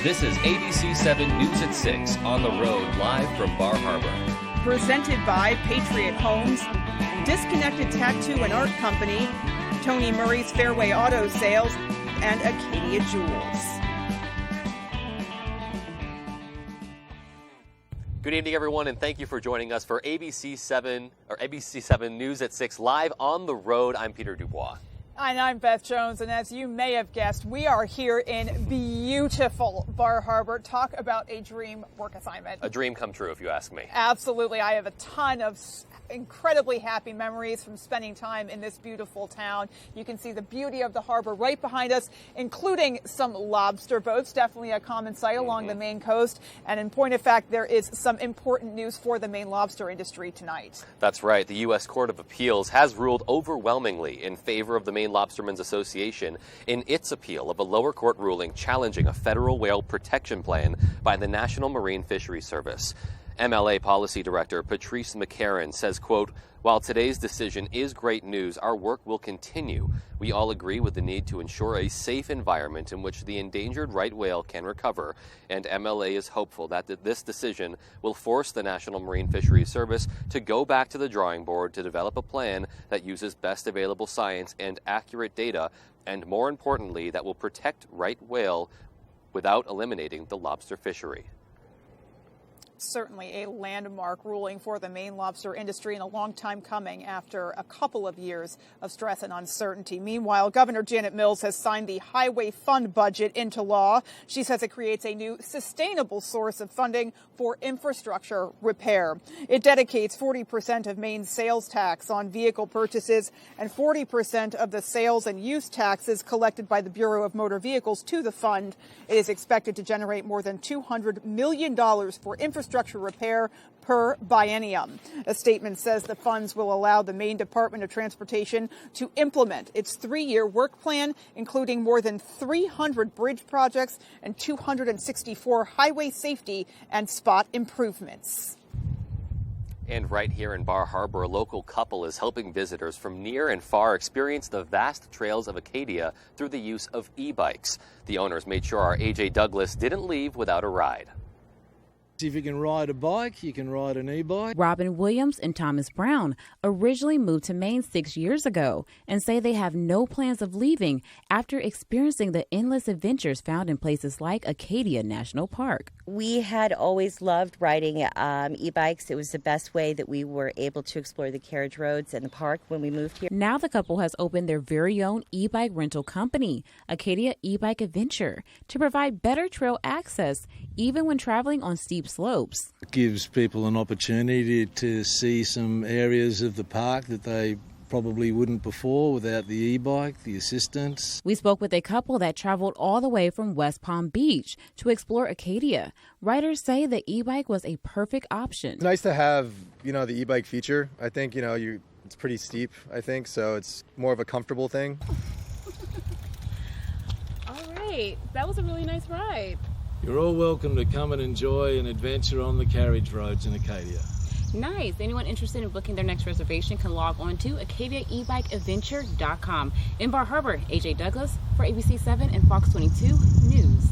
This is ABC 7 News at 6 on the road live from Bar Harbor. Presented by Patriot Homes, Disconnected Tattoo and Art Company, Tony Murray's Fairway Auto Sales, and Acadia Jewels. Good evening, everyone, and thank you for joining us for ABC 7 News at 6 live on the road. I'm Peter Dubois. And I'm Beth Jones, and as you may have guessed, we are here in beautiful Bar Harbor. Talk about a dream work assignment. A dream come true, if you ask me. Absolutely. I have a ton of incredibly happy memories from spending time in this beautiful town. You can see the beauty of the harbor right behind us, including some lobster boats, definitely a common sight along the Maine coast. And in point of fact, there is some important news for the Maine lobster industry tonight. That's right. The U.S. Court of Appeals has ruled overwhelmingly in favor of the Maine Lobstermen's Association in its appeal of a lower court ruling challenging a federal whale protection plan by the National Marine Fisheries Service. MLA Policy Director Patrice McCarran says, quote, "While today's decision is great news, our work will continue. We all agree with the need to ensure a safe environment in which the endangered right whale can recover, and MLA is hopeful that this decision will force the National Marine Fisheries Service to go back to the drawing board to develop a plan that uses best available science and accurate data, and more importantly, that will protect right whale without eliminating the lobster fishery." Certainly a landmark ruling for the Maine lobster industry and a long time coming after a couple of years of stress and uncertainty. Meanwhile, Governor Janet Mills has signed the Highway Fund budget into law. She says it creates a new sustainable source of funding for infrastructure repair. It dedicates 40% of Maine's sales tax on vehicle purchases and 40% of the sales and use taxes collected by the Bureau of Motor Vehicles to the fund. It is expected to generate more than $200 million for infrastructure repair per biennium. A statement says the funds will allow the Maine Department of Transportation to implement its 3-year work plan, including more than 300 bridge projects and 264 highway safety and spot improvements. And right here in Bar Harbor, a local couple is helping visitors from near and far experience the vast trails of Acadia through the use of e-bikes. The owners made sure our AJ Douglas didn't leave without a ride. If you can ride a bike, you can ride an e-bike. Robin Williams and Thomas Brown originally moved to Maine 6 years ago and say they have no plans of leaving after experiencing the endless adventures found in places like Acadia National Park. We had always loved riding e-bikes. It was the best way that we were able to explore the carriage roads and the park when we moved here. Now the couple has opened their very own e-bike rental company, Acadia E-Bike Adventure, to provide better trail access even when traveling on steep slopes. It gives people an opportunity to see some areas of the park that they probably wouldn't before without the e-bike, the assistance. We spoke with a couple that traveled all the way from West Palm Beach to explore Acadia. Riders say the e-bike was a perfect option. It's nice to have, the e-bike feature. I think, it's pretty steep, I think, so it's more of a comfortable thing. All right, that was a really nice ride. You're all welcome to come and enjoy an adventure on the carriage roads in Acadia. Nice. Anyone interested in booking their next reservation can log on to AcadiaEbikeAdventure.com. In Bar Harbor, AJ Douglas for ABC 7 and Fox 22 News.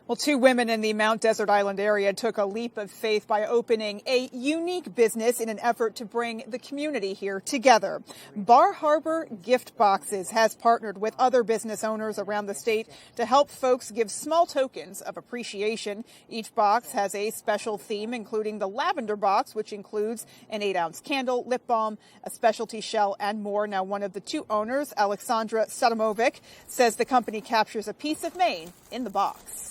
Well, 2 women in the Mount Desert Island area took a leap of faith by opening a unique business in an effort to bring the community here together. Bar Harbor Gift Boxes has partnered with other business owners around the state to help folks give small tokens of appreciation. Each box has a special theme, including the lavender box, which includes an 8-ounce candle, lip balm, a specialty shell, and more. Now, one of the 2 owners, Alexandra Sadamovic, says the company captures a piece of Maine in the box.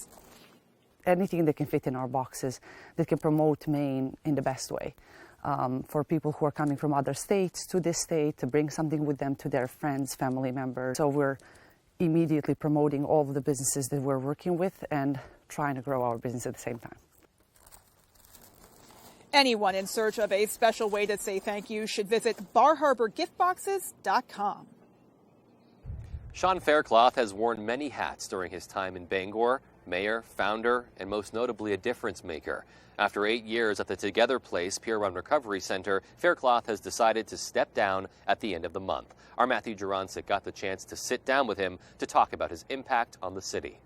Anything that can fit in our boxes that can promote Maine in the best way. For people who are coming from other states to this state, to bring something with them to their friends, family members. So we're immediately promoting all of the businesses that we're working with and trying to grow our business at the same time. Anyone in search of a special way to say thank you should visit barharborgiftboxes.com. Sean Faircloth has worn many hats during his time in Bangor. Mayor, founder, and most notably a difference maker. After 8 years at the Together Place Pier 1 Recovery Center, Faircloth has decided to step down at the end of the month. Our Matthew Jurancic got the chance to sit down with him to talk about his impact on the city.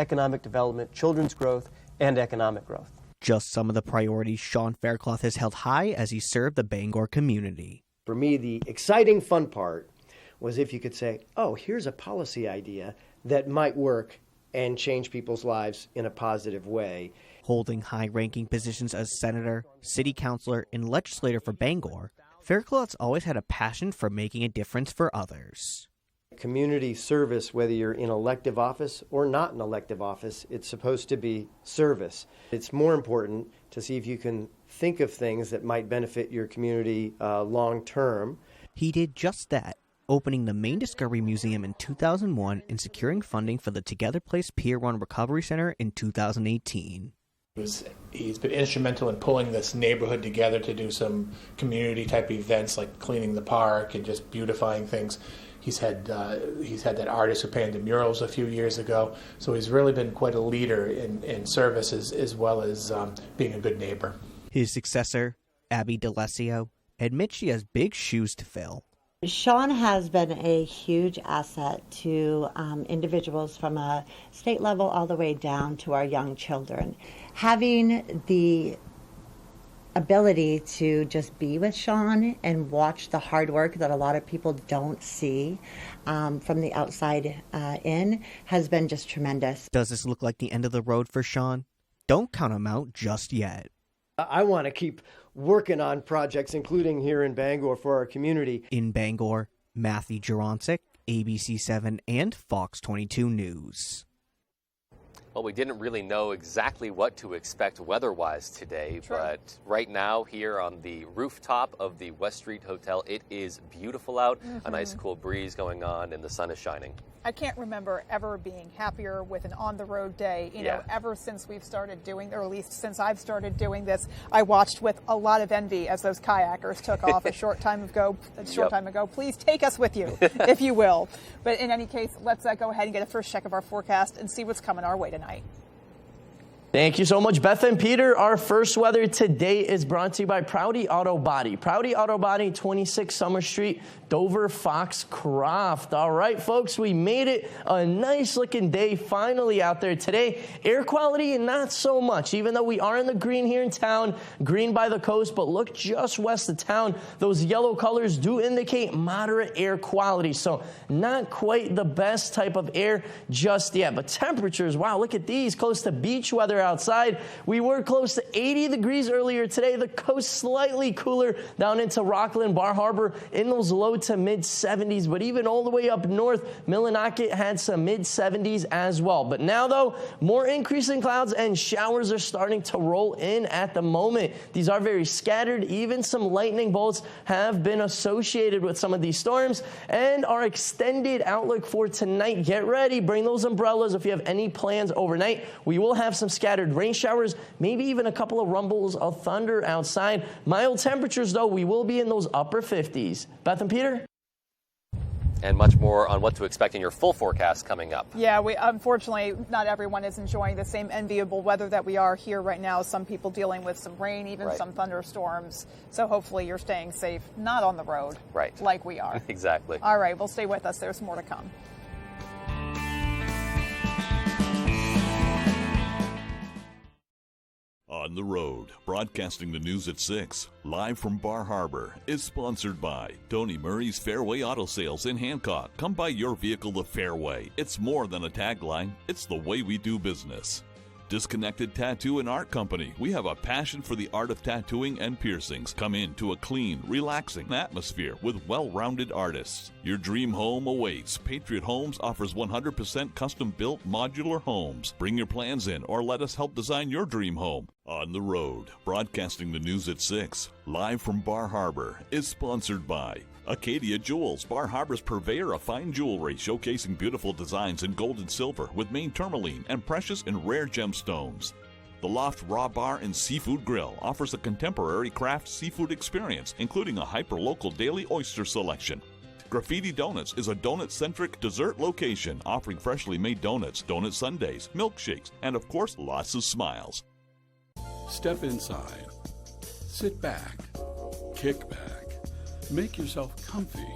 economic development, children's growth, and economic growth. Just some of the priorities Sean Faircloth has held high as he served the Bangor community. For me, the exciting fun part was if you could say, oh, here's a policy idea that might work and change people's lives in a positive way. Holding high-ranking positions as senator, city councilor, and legislator for Bangor, Faircloth's always had a passion for making a difference for others. Community service, whether you're in elective office or not in elective office, it's supposed to be service. It's more important to see if you can think of things that might benefit your community long term. He did just that, opening the Maine Discovery Museum in 2001 and securing funding for the Together Place Pier 1 Recovery Center in 2018. He's been instrumental in pulling this neighborhood together to do some community type events like cleaning the park and just beautifying things. He's had that artist who painted murals a few years ago, so he's really been quite a leader in services as well as being a good neighbor. His successor, Abby DeLessio, admits she has big shoes to fill. Sean has been a huge asset to individuals from a state level all the way down to our young children. Having the ability to just be with Sean and watch the hard work that a lot of people don't see from the outside in has been just tremendous. Does this look like the end of the road for Sean? Don't count him out just yet. I want to keep working on projects, including here in Bangor for our community. In Bangor, Matthew Juroncic, ABC7 and Fox 22 News. Well, we didn't really know exactly what to expect weather-wise today, but right now here on the rooftop of the West Street Hotel, it is beautiful out, a nice cool breeze going on, and the sun is shining. I can't remember ever being happier with an on-the-road day, you know, ever since we've started doing, or at least since I've started doing this. I watched with a lot of envy as those kayakers took off a short time ago. Please take us with you, if you will. But in any case, let's go ahead and get a first check of our forecast and see what's coming our way tonight. Thank you so much, Beth and Peter. Our first weather today is brought to you by Prouty Auto Body. Prouty Auto Body, 26 Summer Street, Dover, Foxcroft. All right, folks, we made it. A nice looking day finally out there today. Air quality, not so much, even though we are in the green here in town, green by the coast, but look just west of town. Those yellow colors do indicate moderate air quality, so not quite the best type of air just yet. But temperatures, wow, look at these, close to beach weather outside. We were close to 80 degrees earlier today. The coast slightly cooler down into Rockland, Bar Harbor in those low to mid 70s, but even all the way up north, Millinocket had some mid 70s as well. But now though, more increasing clouds and showers are starting to roll in at the moment. These are very scattered. Even some lightning bolts have been associated with some of these storms. And our extended outlook for tonight, get ready, bring those umbrellas if you have any plans overnight. We will have some scattered rain showers, maybe even a couple of rumbles of thunder outside. Mild temperatures, though, we will be in those upper 50s. Beth and Peter? And much more on what to expect in your full forecast coming up. Yeah, unfortunately, not everyone is enjoying the same enviable weather that we are here right now. Some people dealing with some rain, even some thunderstorms. So hopefully you're staying safe, not on the road like we are. Exactly. All right, well, stay with us. There's more to come. On the Road, broadcasting the news at 6, live from Bar Harbor, is sponsored by Tony Murray's Fairway Auto Sales in Hancock. Come buy your vehicle the Fairway. It's more than a tagline, it's the way we do business. Disconnected Tattoo and Art Company. We have a passion for the art of tattooing and piercings. Come in to a clean, relaxing atmosphere with well-rounded artists. Your dream home awaits. Patriot Homes offers 100% custom-built modular homes. Bring your plans in or let us help design your dream home. On the Road, broadcasting the news at 6, live from Bar Harbor, is sponsored by Acadia Jewels, Bar Harbor's purveyor of fine jewelry, showcasing beautiful designs in gold and silver with Maine tourmaline and precious and rare gemstones. The Loft Raw Bar and Seafood Grill offers a contemporary craft seafood experience, including a hyper-local daily oyster selection. Graffiti Donuts is a donut-centric dessert location offering freshly made donuts, donut sundaes, milkshakes, and of course, lots of smiles. Step inside, sit back, kick back, make yourself comfy,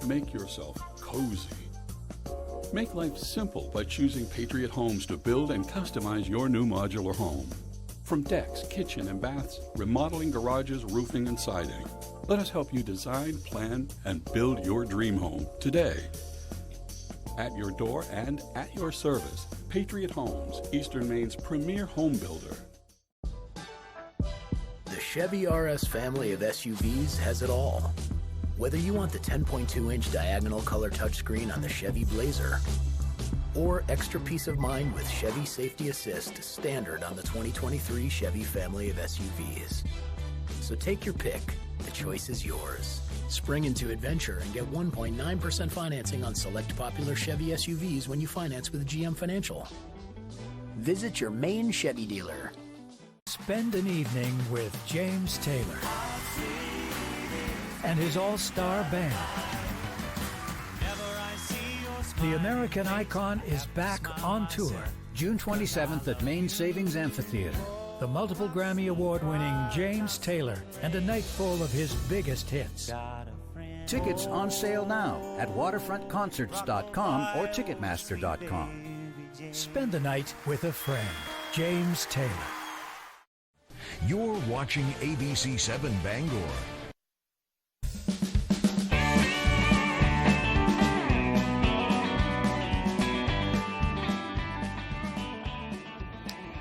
make yourself cozy. Make life simple by choosing Patriot Homes to build and customize your new modular home. From decks, kitchen, and baths, remodeling garages, roofing, and siding. Let us help you design, plan, and build your dream home today. At your door and at your service, Patriot Homes, Eastern Maine's premier home builder. The Chevy RS family of SUVs has it all. Whether you want the 10.2-inch diagonal color touchscreen on the Chevy Blazer or extra peace of mind with Chevy Safety Assist standard on the 2023 Chevy family of SUVs. So take your pick. The choice is yours. Spring into adventure and get 1.9% financing on select popular Chevy SUVs when you finance with GM Financial. Visit your Maine Chevy dealer. Spend an evening with James Taylor and his all-star band. The American icon is back on tour, June 27th at Maine Savings Amphitheater. The multiple Grammy Award-winning James Taylor and a night full of his biggest hits. Tickets on sale now at waterfrontconcerts.com or ticketmaster.com. Spend the night with a friend, James Taylor. You're watching ABC 7 Bangor.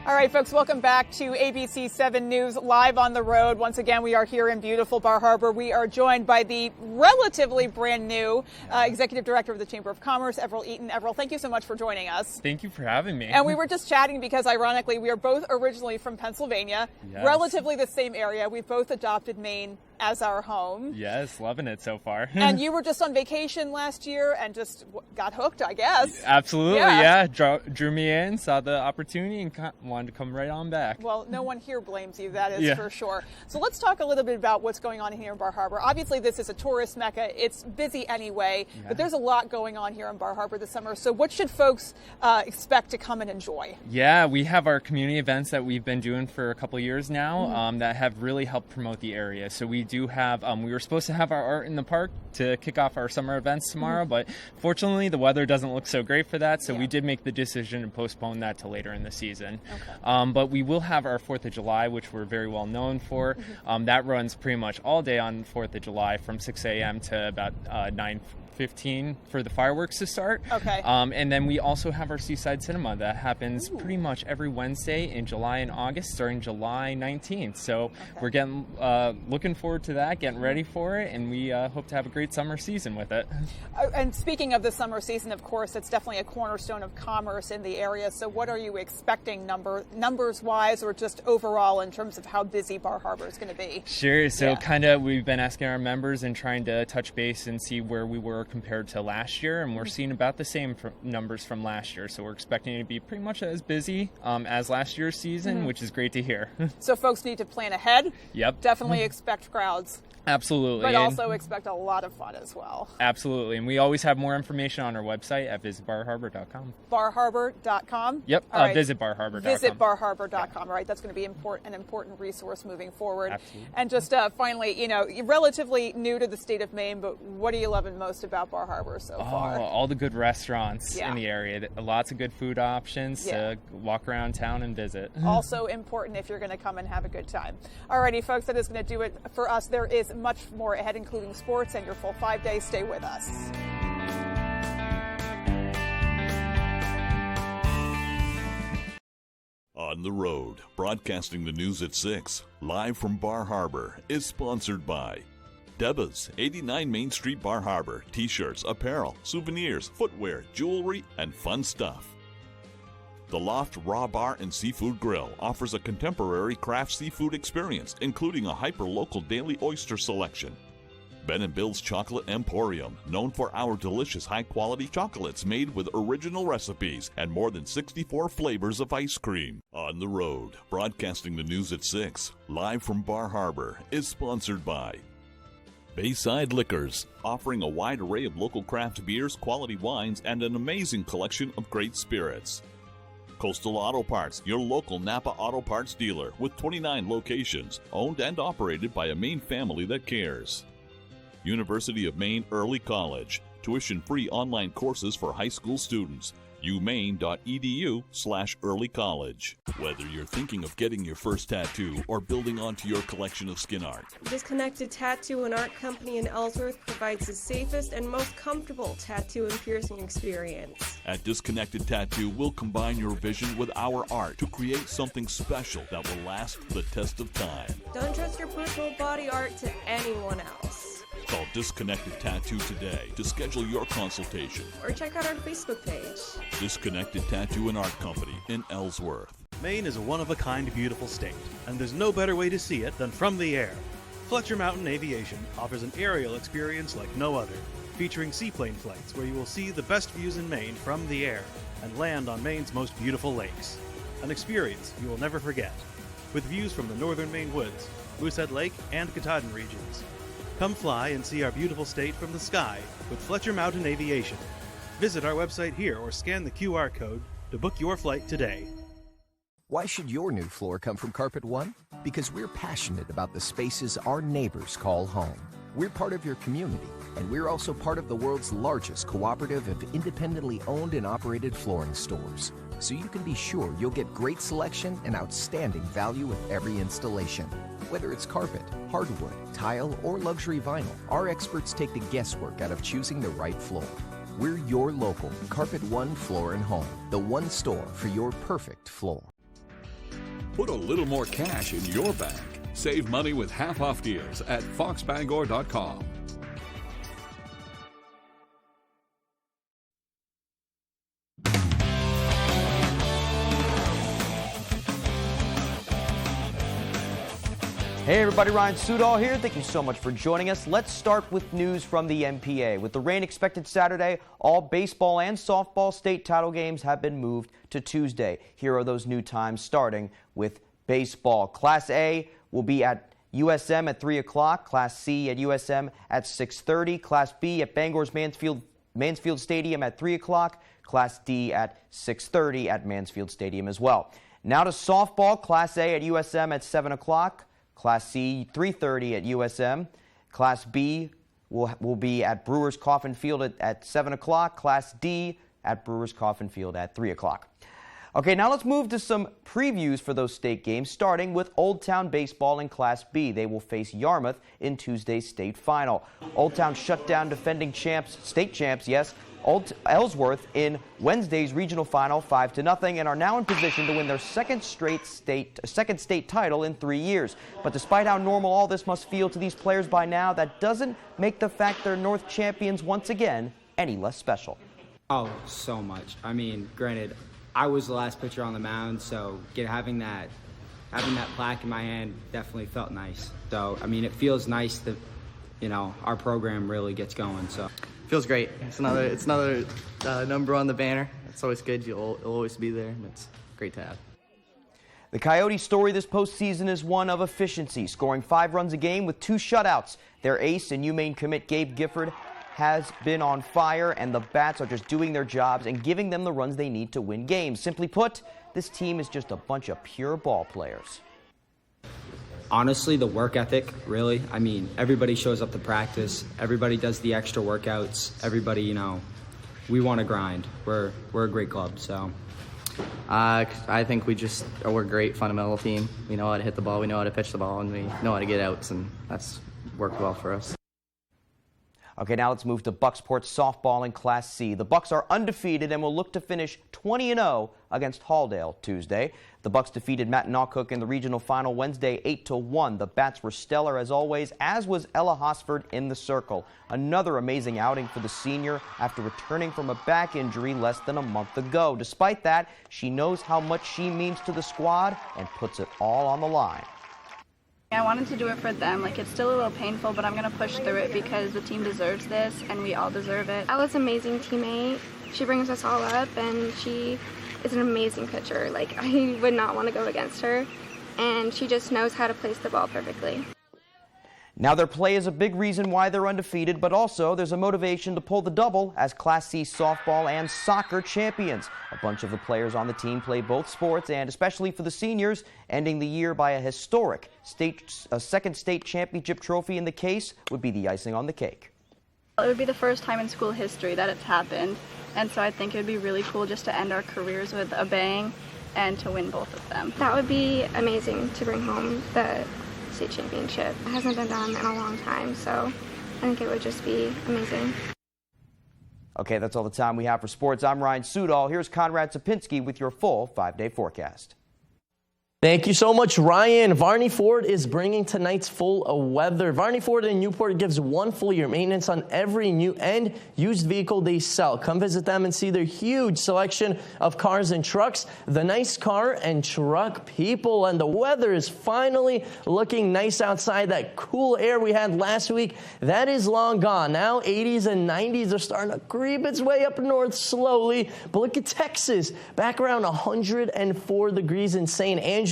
All right, folks, welcome back to ABC 7 News live on the road. Once again, we are here in beautiful Bar Harbor. We are joined by the relatively brand new Executive Director of the Chamber of Commerce, Everell Eaton. Everell, thank you so much for joining us. Thank you for having me. And we were just chatting because, ironically, we are both originally from Pennsylvania, relatively the same area. We've both adopted Maine as our home. Yes, loving it so far. And you were just on vacation last year and just got hooked, I guess. Absolutely, yeah. Drew me in, saw the opportunity, and wanted to come right on back. Well, no one here blames you, that is for sure. So let's talk a little bit about what's going on here in Bar Harbor. Obviously, this is a tourist mecca. It's busy anyway, but there's a lot going on here in Bar Harbor this summer. So what should folks expect to come and enjoy? Yeah, we have our community events that we've been doing for a couple of years now that have really helped promote the area. So we do have, we were supposed to have our art in the park to kick off our summer events tomorrow, but fortunately the weather doesn't look so great for that, so we did make the decision to postpone that to later in the season. But we will have our 4th of July, which we're very well known for. That runs pretty much all day on 4th of July from 6 a.m. to about 9:15 for the fireworks to start. And then we also have our Seaside Cinema that happens pretty much every Wednesday in July and August, starting July 19th. So we're getting looking forward to that, getting ready for it, and we hope to have a great summer season with it. And speaking of the summer season, of course, it's definitely a cornerstone of commerce in the area. So what are you expecting numbers-wise or just overall in terms of how busy Bar Harbor is going to be? Sure. So kind of we've been asking our members and trying to touch base and see where we were compared to last year, and we're seeing about the same numbers from last year. So we're expecting it to be pretty much as busy as last year's season, which is great to hear. So folks need to plan ahead. Yep. Definitely expect crowds. Absolutely. But also expect a lot of fun as well. Absolutely. And we always have more information on our website at visitbarharbor.com. Barharbor.com? Yep. Right. Visitbarharbor.com. Visitbarharbor.com. All right. That's going to be an important resource moving forward. Absolutely. And just finally, you're relatively new to the state of Maine, but what are you loving most about Bar Harbor so far? All the good restaurants in the area. Lots of good food options to walk around town and visit. Also important if you're going to come and have a good time. All righty, folks, that is going to do it for us. There is much more ahead, including sports and your full 5 days. Stay with us. On the Road, broadcasting the news at 6, live from Bar Harbor, is sponsored by Deba's, 89 Main Street, Bar Harbor. T-shirts, apparel, souvenirs, footwear, jewelry, and fun stuff. The Loft Raw Bar and Seafood Grill offers a contemporary craft seafood experience, including a hyper-local daily oyster selection. Ben & Bill's Chocolate Emporium, known for our delicious high-quality chocolates made with original recipes and more than 64 flavors of ice cream. On the Road, broadcasting the news at 6, live from Bar Harbor, is sponsored by Bayside Liquors, offering a wide array of local craft beers, quality wines, and an amazing collection of great spirits. Coastal Auto Parts, your local Napa Auto Parts dealer with 29 locations, owned and operated by a Maine family that cares. University of Maine Early College, Tuition-free online courses for high school students. umaine.edu/early college. Whether you're thinking of getting your first tattoo or building onto your collection of skin art, Disconnected Tattoo and Art Company in Ellsworth provides the safest and most comfortable tattoo and piercing experience. at Disconnected Tattoo, we'll combine your vision with our art to create something special that will last the test of time. Don't trust your personal body art to anyone else. Call Disconnected Tattoo today to schedule your consultation. Or check out our Facebook page. Disconnected Tattoo and Art Company in Ellsworth. Maine is a one-of-a-kind beautiful state, and there's no better way to see it than from the air. Fletcher Mountain Aviation offers an aerial experience like no other, featuring seaplane flights where you will see the best views in Maine from the air and land on Maine's most beautiful lakes. An experience you will never forget, with views from the northern Maine woods, Moosehead Lake, and Katahdin regions. Come fly and see our beautiful state from the sky with Fletcher Mountain Aviation. Visit our website here or scan the QR code to book your flight today. Why should your new floor come from Carpet One? Because we're passionate about the spaces our neighbors call home. We're part of your community, and we're also part of the world's largest cooperative of independently owned and operated flooring stores. So you can be sure you'll get great selection and outstanding value with every installation. Whether it's carpet, hardwood, tile, or luxury vinyl, our experts take the guesswork out of choosing the right floor. We're your local Carpet One Floor and Home, the one store for your perfect floor. Put a little more cash in your bank. Save money with half-off deals at foxbangor.com. Hey everybody, Ryan Sudol here. Thank you so much for joining us. Let's start with news from the MPA. With the rain expected Saturday, all baseball and softball state title games have been moved to Tuesday. Here are those new times, starting with baseball. Class A will be at USM at 3 o'clock, Class C at USM at 6:30, Class B at Bangor's Mansfield Stadium at 3 o'clock, Class D at 6:30 at Mansfield Stadium as well. Now to softball. Class A at USM at 7 o'clock. Class C, 3:30 at USM. Class B will be at Brewers Coffin Field at 7 o'clock. Class D at Brewers Coffin Field at 3 o'clock. Okay, now let's move to some previews for those state games, starting with Old Town Baseball in Class B. They will face Yarmouth in Tuesday's state final. Old Town shut down defending state champs, Ellsworth in Wednesday's regional final 5-0, and are now in position to win their second state title in 3 years. But despite how normal all this must feel to these players by now, that doesn't make the fact they're North champions once again any less special. Oh, so much. I mean, granted, I was the last pitcher on the mound, so having that plaque in my hand definitely felt nice. So, I mean, it feels nice that, our program really gets going. So. Feels great. It's another number on the banner. It's always good. It'll always be there, and it's great to have. The Coyotes' story this postseason is one of efficiency, scoring 5 runs a game with 2 shutouts. Their ace and UMaine commit Gabe Gifford has been on fire, and the Bats are just doing their jobs and giving them the runs they need to win games. Simply put, this team is just a bunch of pure ball players. Honestly, the work ethic, really. I mean, everybody shows up to practice. Everybody does the extra workouts. Everybody, we want to grind. We're a great club, so. I think we're a great fundamental team. We know how to hit the ball, we know how to pitch the ball, and we know how to get outs, and that's worked well for us. Okay, now let's move to Bucksport softball in Class C. The Bucks are undefeated and will look to finish 20-0 against Halldale Tuesday. The Bucks defeated Mattinacook in the regional final Wednesday 8-1. The Bats were stellar as always, as was Ella Hosford in the circle. Another amazing outing for the senior after returning from a back injury less than a month ago. Despite that, she knows how much she means to the squad and puts it all on the line. I wanted to do it for them. It's still a little painful, but I'm going to push through it because the team deserves this and we all deserve it. Ella's an amazing teammate. She brings us all up and she is an amazing pitcher. I would not want to go against her, and she just knows how to place the ball perfectly. Now their play is a big reason why they're undefeated, but also there's a motivation to pull the double as Class C softball and soccer champions. A bunch of the players on the team play both sports, and especially for the seniors, ending the year by a historic second state championship trophy in the case would be the icing on the cake. It would be the first time in school history that it's happened, and so I think it would be really cool just to end our careers with a bang and to win both of them. That would be amazing to bring home the state championship. It hasn't been done in a long time, so I think it would just be amazing. Okay, that's all the time we have for sports. I'm Ryan Sudol. Here's Conrad Sapinski with your full 5-day forecast. Thank you so much, Ryan. Varney Ford is bringing tonight's full weather. Varney Ford in Newport gives 1 full year maintenance on every new and used vehicle they sell. Come visit them and see their huge selection of cars and trucks, the nice car and truck people. And the weather is finally looking nice outside. That cool air we had last week, that is long gone. Now 80s and 90s are starting to creep its way up north slowly. But look at Texas, back around 104 degrees in St. Angelo.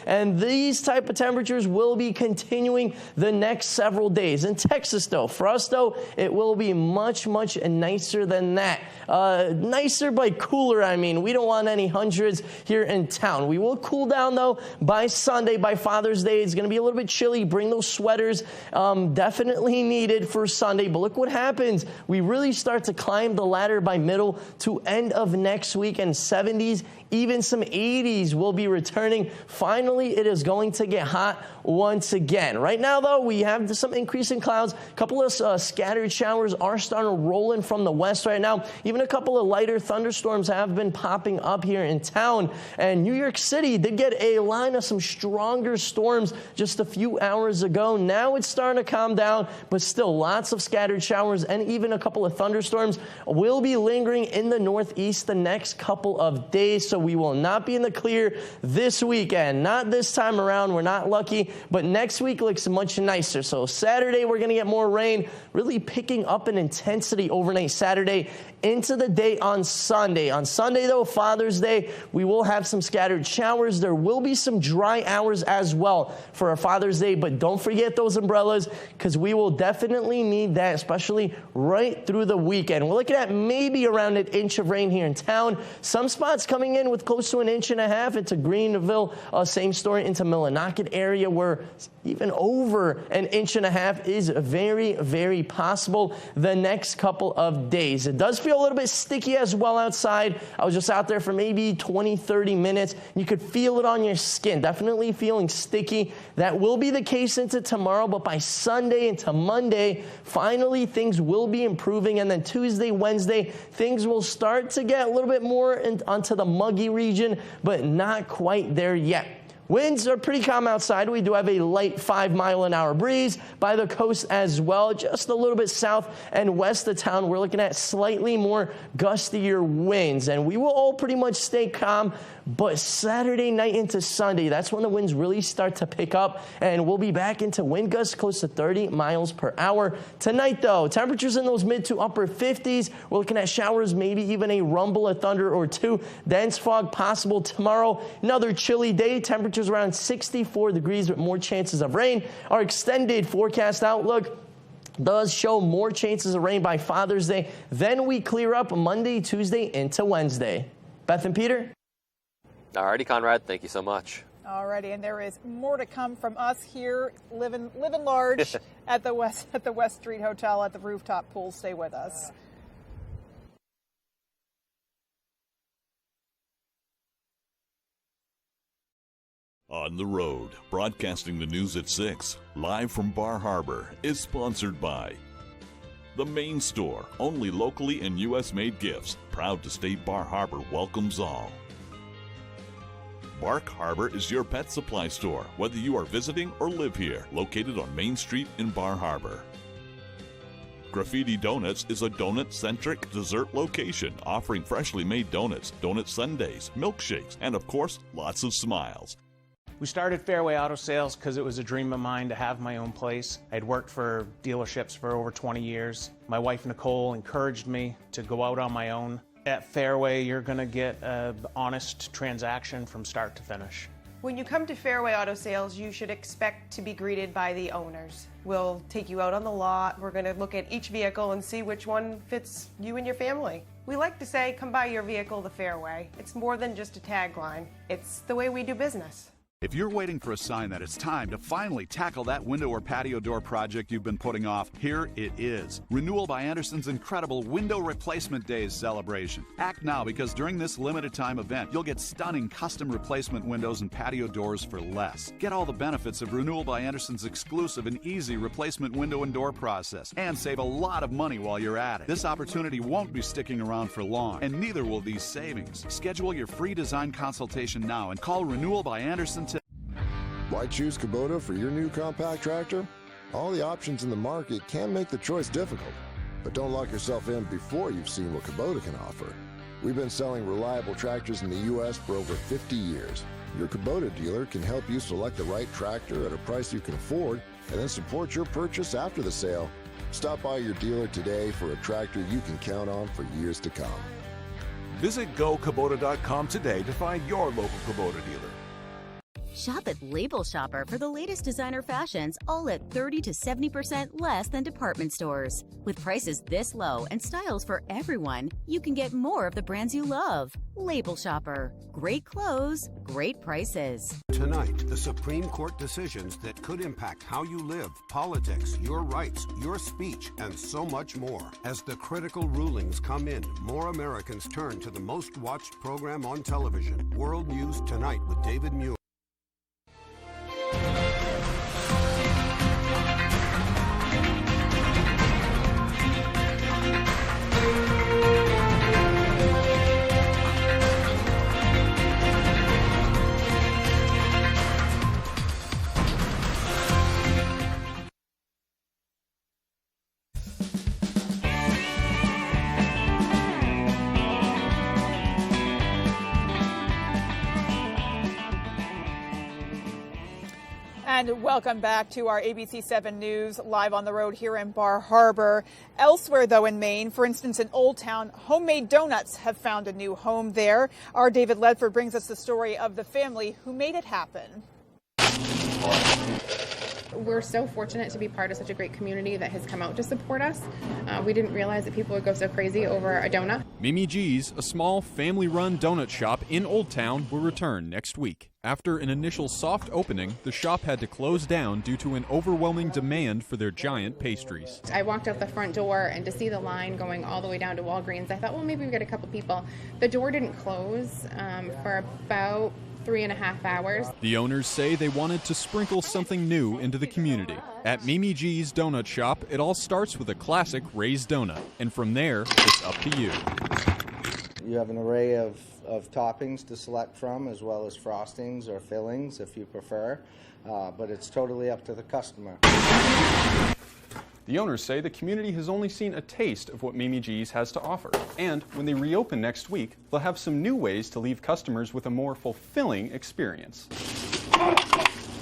And these type of temperatures will be continuing the next several days. In Texas, though, for us, though, it will be much, much nicer than that. Nicer by cooler, I mean. We don't want any hundreds here in town. We will cool down, though, by Sunday, by Father's Day. It's going to be a little bit chilly. Bring those sweaters. Definitely needed for Sunday. But look what happens. We really start to climb the ladder by middle to end of next week, and 70s, even some 80s will be returning. Finally, it is going to get hot once again. Right now, though, we have some increasing clouds. A couple of scattered showers are starting to roll in from the west right now. Even a couple of lighter thunderstorms have been popping up here in town. And New York City did get a line of some stronger storms just a few hours ago. Now it's starting to calm down, but still lots of scattered showers and even a couple of thunderstorms will be lingering in the northeast the next couple of days. So we will not be in the clear this weekend. Not this time around. We're not lucky, but next week looks much nicer. So Saturday, we're going to get more rain, really picking up in intensity overnight Saturday into the day on Sunday. On Sunday, though, Father's Day, we will have some scattered showers. There will be some dry hours as well for our Father's Day, but don't forget those umbrellas because we will definitely need that, especially right through the weekend. We're looking at maybe around an inch of rain here in town. Some spots coming in with close to 1.5 inches into Greenville. Same story into Millinocket area where even over 1.5 inches is very, very possible the next couple of days. It does feel a little bit sticky as well outside. I was just out there for maybe 20-30 minutes. You could feel it on your skin. Definitely feeling sticky. That will be the case into tomorrow, but by Sunday into Monday, finally things will be improving. And then Tuesday, Wednesday, things will start to get a little bit more onto the muggy region, but not quite there yet. Winds are pretty calm outside. We do have a light 5-mile-an-hour breeze by the coast as well. Just a little bit south and west of town, we're looking at slightly more gustier winds. And we will all pretty much stay calm. But Saturday night into Sunday, that's when the winds really start to pick up. And we'll be back into wind gusts close to 30 miles per hour. Tonight, though, temperatures in those mid to upper 50s. We're looking at showers, maybe even a rumble of thunder or two. Dense fog possible tomorrow. Another chilly day. Temperatures around 64 degrees with more chances of rain. Our extended forecast outlook does show more chances of rain by Father's Day. Then we clear up Monday, Tuesday into Wednesday. Beth and Peter? All righty, Conrad. Thank you so much. All righty, and there is more to come from us here, living large at the West Street Hotel at the rooftop pool. Stay with us. On the Road, broadcasting the news at 6, live from Bar Harbor, is sponsored by The Main Store, only locally and U.S.-made gifts. Proud to state Bar Harbor welcomes all. Bark Harbor is your pet supply store, whether you are visiting or live here, located on Main Street in Bar Harbor. Graffiti Donuts is a donut-centric dessert location offering freshly made donuts, donut sundaes, milkshakes, and of course, lots of smiles. We started Fairway Auto Sales because it was a dream of mine to have my own place. I'd worked for dealerships for over 20 years. My wife Nicole encouraged me to go out on my own. At Fairway, you're going to get an honest transaction from start to finish. When you come to Fairway Auto Sales, you should expect to be greeted by the owners. We'll take you out on the lot. We're going to look at each vehicle and see which one fits you and your family. We like to say, come buy your vehicle the Fairway. It's more than just a tagline. It's the way we do business. If you're waiting for a sign that it's time to finally tackle that window or patio door project you've been putting off, here it is. Renewal by Andersen's incredible Window Replacement Days celebration. Act now, because during this limited time event, you'll get stunning custom replacement windows and patio doors for less. Get all the benefits of Renewal by Andersen's exclusive and easy replacement window and door process, and save a lot of money while you're at it. This opportunity won't be sticking around for long, and neither will these savings. Schedule your free design consultation now and call Renewal by Andersen today. Why choose Kubota for your new compact tractor? All the options in the market can make the choice difficult, but don't lock yourself in before you've seen what Kubota can offer. We've been selling reliable tractors in the U.S. for over 50 years. Your Kubota dealer can help you select the right tractor at a price you can afford and then support your purchase after the sale. Stop by your dealer today for a tractor you can count on for years to come. Visit GoKubota.com today to find your local Kubota dealer. Shop at Label Shopper for the latest designer fashions, all at 30 to 70% less than department stores. With prices this low and styles for everyone, you can get more of the brands you love. Label Shopper. Great clothes, great prices. Tonight, the Supreme Court decisions that could impact how you live, politics, your rights, your speech, and so much more. As the critical rulings come in, more Americans turn to the most watched program on television, World News Tonight with David Muir. And welcome back to our ABC 7 News live on the road here in Bar Harbor. Elsewhere, though, in Maine, for instance, in Old Town, homemade donuts have found a new home there. Our David Ledford brings us the story of the family who made it happen. We're so fortunate to be part of such a great community that has come out to support us. We didn't realize that people would go so crazy over a donut. Mimi G's, a small family-run donut shop in Old Town, will return next week. After an initial soft opening, the shop had to close down due to an overwhelming demand for their giant pastries. I walked out the front door, and to see the line going all the way down to Walgreens, I thought, well, maybe we get a couple people. The door didn't close for about 3.5 hours. The owners say they wanted to sprinkle something new into the community. At Mimi G's Donut Shop, it all starts with a classic raised donut, and from there, it's up to you. You have an array of toppings to select from, as well as frostings or fillings if you prefer, but it's totally up to the customer. The owners say the community has only seen a taste of what Mimi G's has to offer. And when they reopen next week, they'll have some new ways to leave customers with a more fulfilling experience.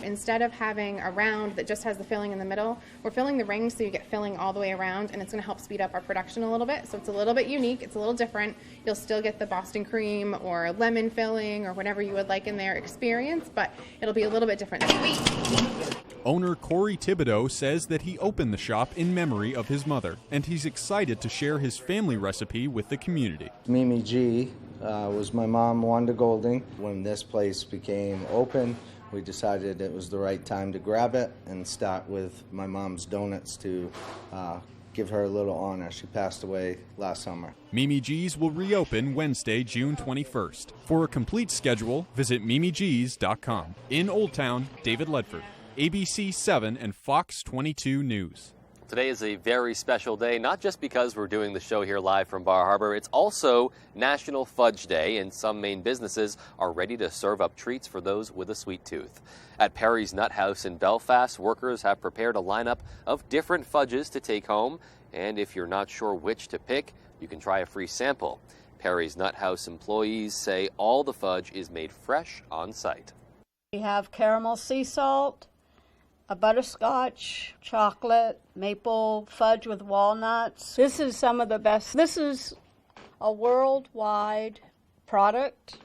Instead of having a round that just has the filling in the middle, we're filling the rings so you get filling all the way around, and it's going to help speed up our production a little bit. So it's a little bit unique, it's a little different. You'll still get the Boston cream or lemon filling or whatever you would like in their experience, but it'll be a little bit different this week. Owner Corey Thibodeau says that he opened the shop in memory of his mother, and he's excited to share his family recipe with the community. Mimi G was my mom, Wanda Golding. When this place became open, we decided it was the right time to grab it and start with my mom's donuts to give her a little honor. She passed away last summer. Mimi G's will reopen Wednesday, June 21st. For a complete schedule, visit mimigs.com. In Old Town, David Ledford, ABC 7 and Fox 22 News. Today is a very special day, not just because we're doing the show here live from Bar Harbor. It's also National Fudge Day, and some Maine businesses are ready to serve up treats for those with a sweet tooth. At Perry's Nut House in Belfast, workers have prepared a lineup of different fudges to take home, and if you're not sure which to pick, you can try a free sample. Perry's Nut House employees say all the fudge is made fresh on site. We have caramel sea salt, a butterscotch, chocolate, maple fudge with walnuts. This is some of the best. This is a worldwide product.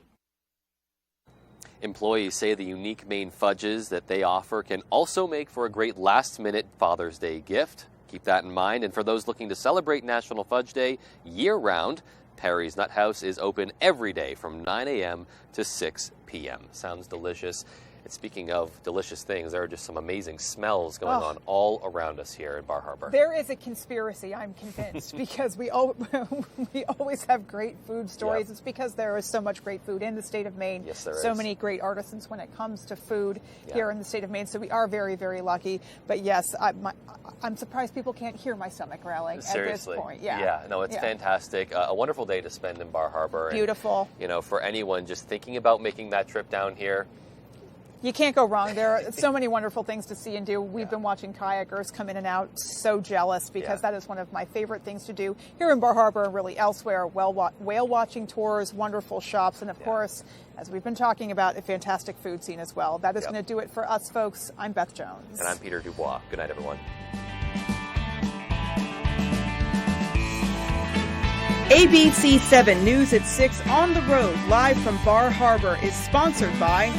Employees say the unique Maine fudges that they offer can also make for a great last-minute Father's Day gift. Keep that in mind. And for those looking to celebrate National Fudge Day year-round, Perry's Nut House is open every day from 9 a.m. to 6 p.m. Sounds delicious. And speaking of delicious things, there are just some amazing smells going on all around us here in Bar Harbor. There is a conspiracy, I'm convinced, because we always have great food stories. Yep. It's because there is so much great food in the state of Maine. Yes, there so is. many great artisans when it comes to food here in the state of Maine. So we are very, very lucky. But yes, I'm surprised people can't hear my stomach growling Seriously. at this point. Yeah, no, it's fantastic. A wonderful day to spend in Bar Harbor. Beautiful. And, you know, for anyone just thinking about making that trip down here, you can't go wrong. There are so many wonderful things to see and do. We've been watching kayakers come in and out. So jealous, because that is one of my favorite things to do here in Bar Harbor and really elsewhere. Whale watching tours, wonderful shops, and of course, as we've been talking about, a fantastic food scene as well. That is going to do it for us, folks. I'm Beth Jones. And I'm Peter Dubois. Good night, everyone. ABC 7 News at 6 on the road, live from Bar Harbor, is sponsored by